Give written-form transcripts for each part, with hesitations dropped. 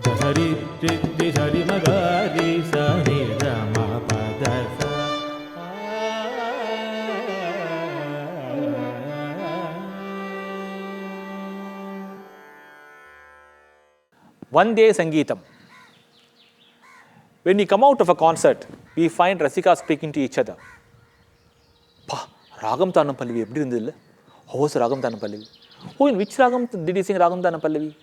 Jari Triti Jari Magari Sani Rama Padasa. Vande Sangeetam. When we come out of a concert, we find Rasikas speaking to each other. Pa, Ragam Thanam Pallavi, eppadi irundhadilla? How was Ragam Thanam Pallavi? Oh, in which Ragam did he sing Ragam Thanam Pallavi?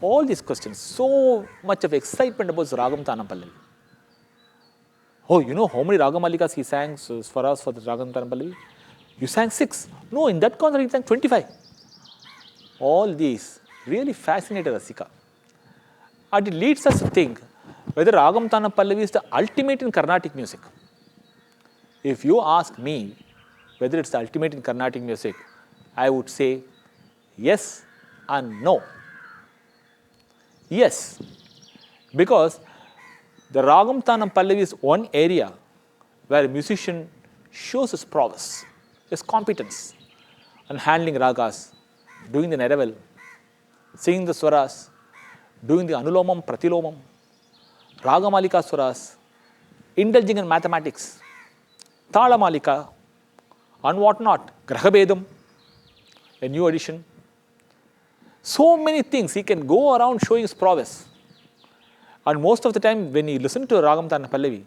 All these questions, so much of excitement about Ragam Thanam Pallavi. Oh, you know how many Ragamalikas he sang for us for the Ragam Thanam Pallavi? You sang 6. No, in that concert he sang 25. All these really fascinated Rasika. And it leads us to think whether Ragam Thanam Pallavi is the ultimate in Carnatic music. If you ask me whether it's the ultimate in Carnatic music, I would say yes and no. Yes, because the Ragam Thanam Pallavi is one area where a musician shows his prowess, his competence in handling ragas, doing the neraval, singing the swaras, doing the anulomam, pratilomam, ragamalika swaras, indulging in mathematics, talamalika, and whatnot, grahabedam, a new addition. So many things he can go around showing his prowess. And most of the time when you listen to Ragam Thanam Pallavi,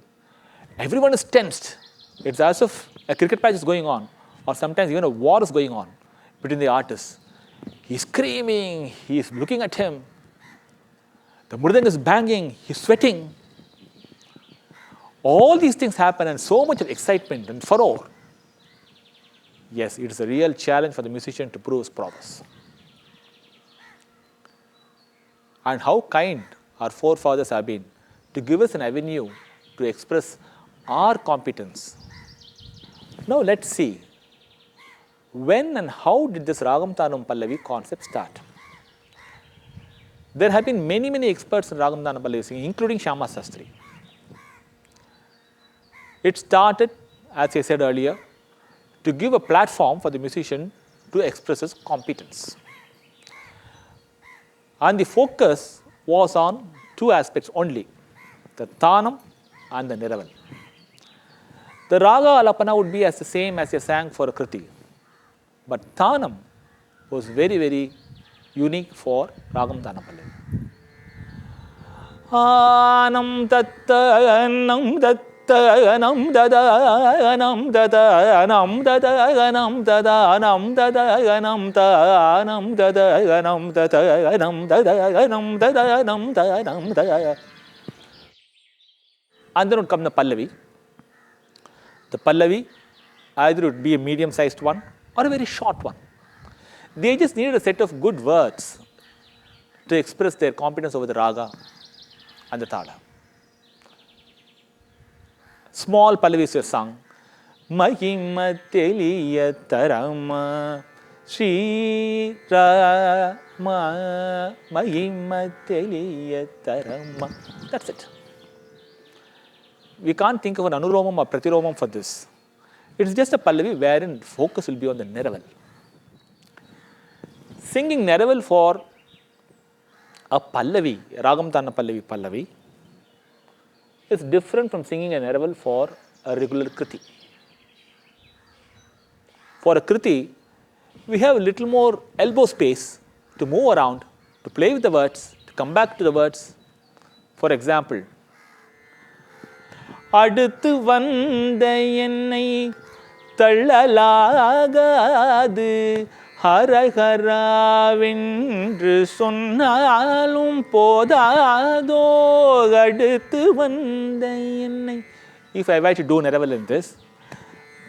everyone is tensed. It's as if a cricket match is going on, or sometimes even a war is going on between the artists. He's screaming, he's looking at him. The Mridangam is banging, he's sweating. All these things happen and so much of excitement and furore. Yes, it is a real challenge for the musician to prove his prowess. And how kind our forefathers have been to give us an avenue to express our competence. Now let's see, when and how did this Ragam Thanam Pallavi concept start? There have been many experts in Ragam Thanam Pallavi singing, including Shyama Sastry. It started, as I said earlier, to give a platform for the musician to express his competence. And the focus was on two aspects only, the Thanam and the neraval. The Raga Alapana would be as the same as you sang for a Kriti. But Thanam was very unique for Ragam Thanam Pallavi. Anam tattanam tattanam dadanam dadanam dadanam dadanam dadanam tanam dadanam dadanam dadanam dadanam dadanam. And then would come the Pallavi. The Pallavi either would be a medium-sized one or a very short one. They just needed a set of good words to express their competence over the raga and the thala. Small Pallavis were sung. Mahima teliya tarama Sri Rama Mahima teliya tarama. That's it. We can't think of an anuromam or pratiromam for this. It's just a Pallavi wherein focus will be on the neraval. Singing neraval for a Pallavi, Ragam Thanam Pallavi, is different from singing a neraval for a regular Kriti. For a Kriti, we have a little more elbow space to move around, to play with the words, to come back to the words. For example, அடுத்து வந்த என்னை தள்ளலாகாது ஹரஹராவென்று சொன்னாலும் போதாதோ அடுத்து வந்த என்னை. If I were to do neraval in this,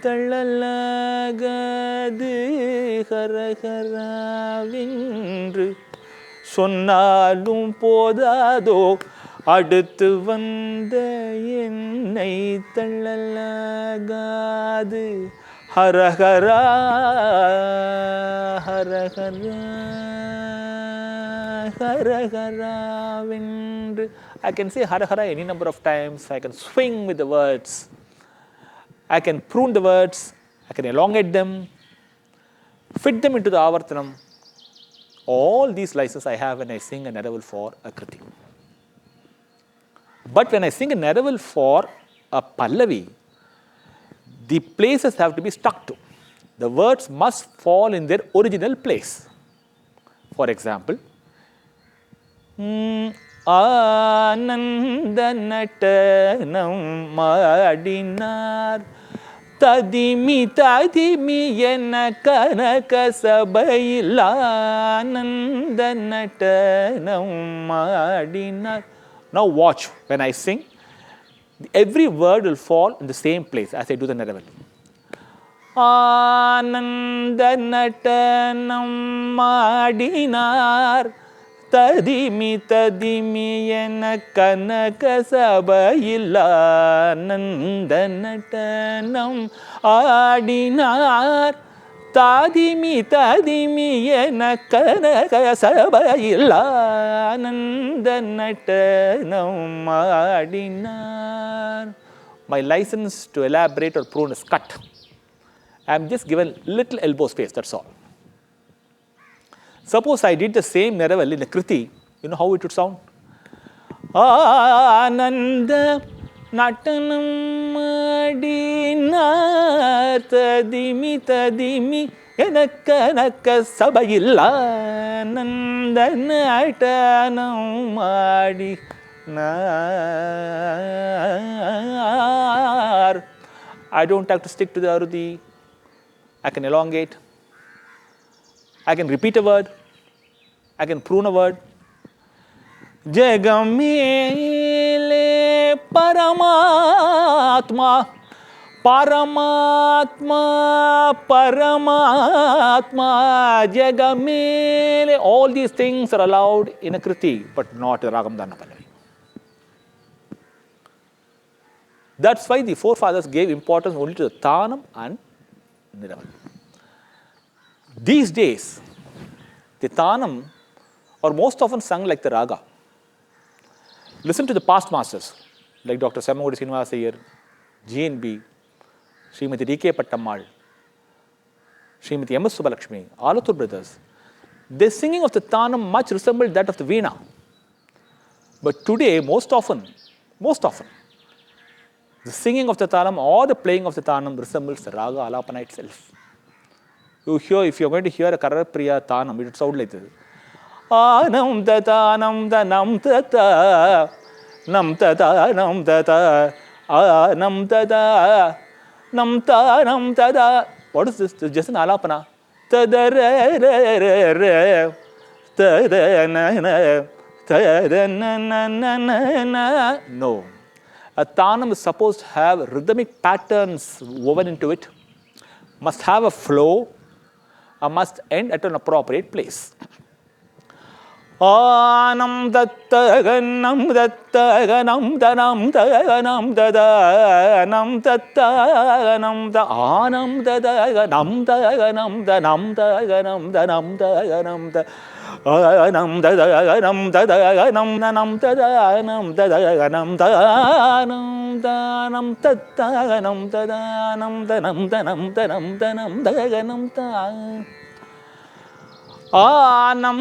தள்ளலாகாது ஹரஹராவென்று சொன்னாலும் போதாதோ அடுத்து வந்த என்னை தள்ளலாகாது ஹரஹரா ஹரஹரா ஹரஹராவென்று. I can say harahara any number of times. I can swing with the words. I can prune the words. I can elongate them, fit them into the avartanam. All these licenses I have when I sing a neraval for a Kriti. But when I sing a Neraval for a Pallavi, the places have to be stuck to. The words must fall in their original place. For example, Ananda Natanam Madinar Tadimi Yena Kanaka Sabaila Ananda Natanam Madinar. Now watch, when I sing, every word will fall in the same place as I do the Neraval. Ananda Natanam Madinar Tadimi Yena Kanaka Sabaila Ananda Natanam Adinar Tadimi Yena Kanaka Sabaila Ananda Natanam Adinar. My license to elaborate or prune is cut. I am just given little elbow space, that's all. Suppose I did the same Neraval in a Kriti, you know how it would sound? Ananda Natanam Madinar Tadimi Yanaka Sabayilla Ananda Natanam Madinar. I don't have to stick to the Arudhi. I can elongate. I can repeat a word. I can prune a word. Jagamele Paramatma Jagamele. All these things are allowed in a Kriti, but not in Ragam Dana Pallavi. That's why the forefathers gave importance only to the Thanam and Niraval. These days, the Thanam are most often sung like the Raga. Listen to the past masters like Dr. Samagodi Srinivasa Iyer, G.N.B., Srimati D.K. Pattammal, Srimati M.S. Subbalakshmi, Alathur brothers. Their singing of the Thanam much resembled that of the Veena. But today, most often, the singing of the Thanam or the playing of the Thanam resembles the Raga Alapana itself. If you're going to hear a Kararapriya Thanam, it would sound like this. Anam tata nam tanam tata nam tata nam tata anam tata nam ta nam tata. What is this? This is just an alapana. Tada re re re re tada na na tada na na na na. No. A Thanam is supposed to have rhythmic patterns woven into it, must have a flow, must end at an appropriate place. Anam dattaganam dattaganam danam daganam dadanam dattaganam da anam dadaganam daganam danam daganam danam daganam da anam dadaganam dadaganam danam dadanam dadaganam danam danam dattaganam dadanam danam danam danam danam daganam da. Anam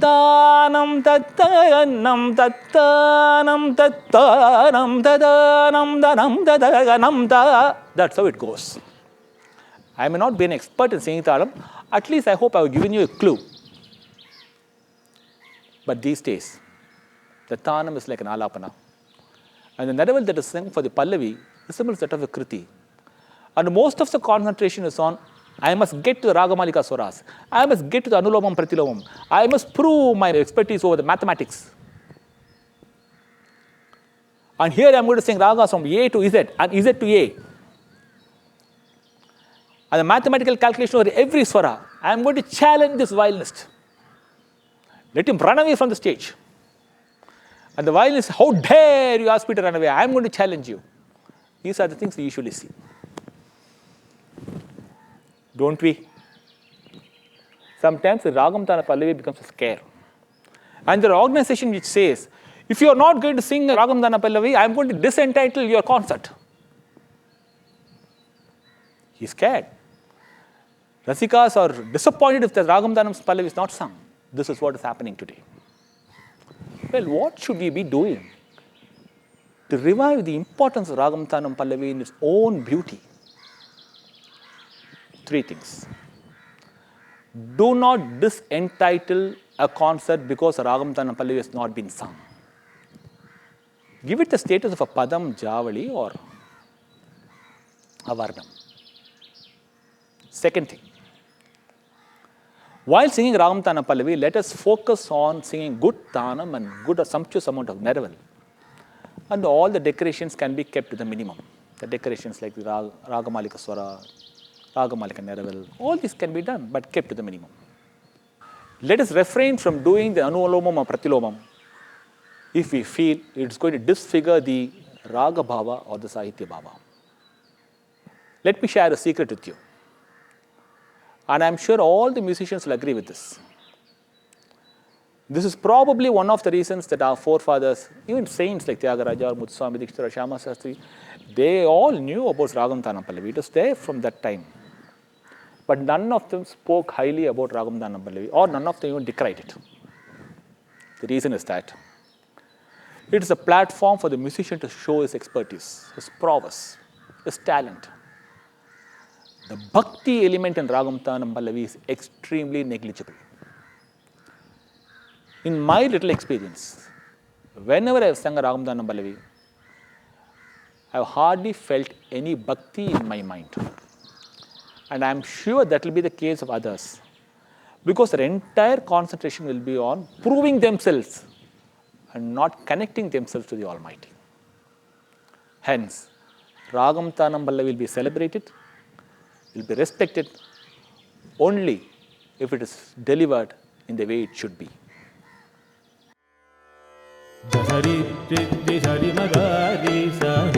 danam tatanam tatanam tatanam tatanam danam dadaganam da. That's how it goes. I may not be an expert in singing Thanam. At least I hope I have given you a clue. But these days, the Thanam is like an alapana. And the Neraval that is sung for the Pallavi resembles that of a Kriti. And most of the concentration is on I must get to the Ragamalika Swaras. I must get to the Anulomam Pratilomam. I must prove my expertise over the mathematics. And here I am going to sing ragas from A to Z and Z to A. And the mathematical calculation over every swara. I am going to challenge this violinist. Let him run away from the stage. And the violinist, how dare you ask me to run away? I am going to challenge you. These are the things we usually see. Don't we? Sometimes the Ragam Tana Pallavi becomes a scare. And there are organizations which says, if you are not going to sing Ragam Tana Pallavi, I am going to disentitle your concert. He's scared. Rasikas are disappointed if the Ragam Tana Pallavi is not sung. This is what is happening today. Well, what should we be doing? to revive the importance of Ragam, Thanam, Pallavi in its own beauty. 3 things. Do not disentitle a concert because Ragam, Thanam, Pallavi has not been sung. Give it the status of a Padam, Javali or a Varnam. Second thing. While singing Ragam, Thanam, Pallavi, let us focus on singing good Thanam and good or sumptuous amount of Neraval. And all the decorations can be kept to the minimum. The decorations like the Ragamalika Swara, Ragamalika Neraval, all this can be done, but kept to the minimum. Let us refrain from doing the Anulomam or Pratilomam if we feel it's going to disfigure the Raga Bhava or the Sahitya Bhava. Let me share a secret with you. And I'm sure all the musicians will agree with this. This is probably one of the reasons that our forefathers, even saints like Tyagaraja, Muthuswami Dikshitra, Shyama Sastri, they all knew about Ragam, Thanam, Pallavi. It was there from that time. But none of them spoke highly about Ragam, Thanam, Pallavi, or none of them even decried it. The reason is that it is a platform for the musician to show his expertise, his prowess, his talent. The bhakti element in Ragam, Thanam, Pallavi is extremely negligible. In my little experience, whenever I have sung a Ragam, Thanam, Pallavi, I have hardly felt any bhakti in my mind. And I am sure that will be the case of others. Because their entire concentration will be on proving themselves and not connecting themselves to the Almighty. Hence, Ragam, Thanam, Pallavi will be celebrated, will be respected only if it is delivered in the way it should be. Hari Magari Sa